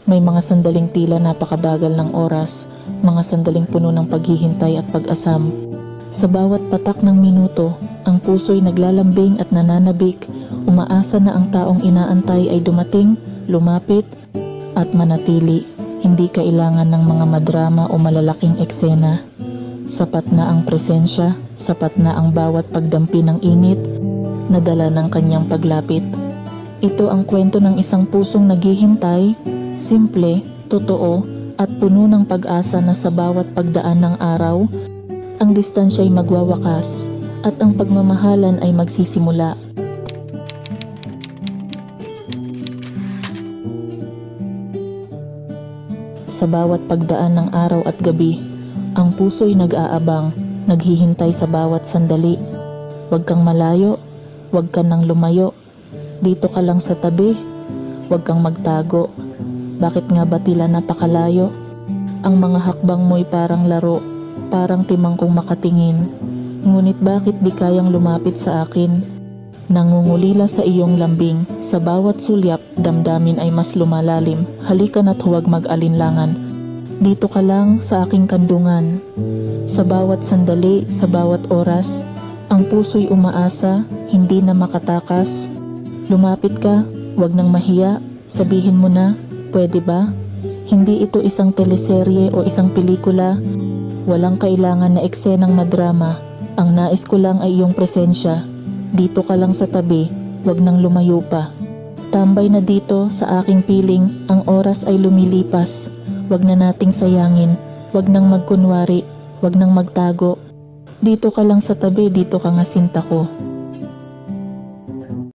May mga sandaling tila napakabagal ng oras, mga sandaling puno ng paghihintay at pag-asam. Sa bawat patak ng minuto, ang puso'y naglalambing at nananabik, umaasa na ang taong inaantay ay dumating, lumapit, at manatili. Hindi kailangan ng mga madrama o malalaking eksena. Sapat na ang presensya, sapat na ang bawat pagdampi ng init, na dala ng kanyang paglapit. Ito ang kwento ng isang pusong naghihintay, simple, totoo, at puno ng pag-asa na sa bawat pagdaan ng araw, ang distansya ay magwawakas at ang pagmamahalan ay magsisimula. Sa bawat pagdaan ng araw at gabi, ang puso'y nag-aabang, naghihintay sa bawat sandali. Huwag kang malayo, huwag ka nang lumayo. Dito ka lang sa tabi, huwag kang magtago. Bakit nga ba tila napakalayo? Ang mga hakbang mo'y parang laro, parang timang kong makatingin. Ngunit bakit di kayang lumapit sa akin? Nangungulila sa iyong lambing, sa bawat sulyap, damdamin ay mas lumalalim. Halika na't huwag mag-alinlangan. Dito ka lang sa aking kandungan. Sa bawat sandali, sa bawat oras, ang puso'y umaasa, hindi na makatakas. Lumapit ka, huwag nang mahiya, sabihin mo na, pwede ba? Hindi ito isang teleserye o isang pelikula. Walang kailangan na eksenang madrama. Ang nais ko lang ay iyong presensya. Dito ka lang sa tabi, huwag nang lumayo pa. Tambay na dito sa aking piling, ang oras ay lumilipas. Huwag na nating sayangin, huwag nang magkunwari, huwag nang magtago. Dito ka lang sa tabi, dito ka nga sinta ko.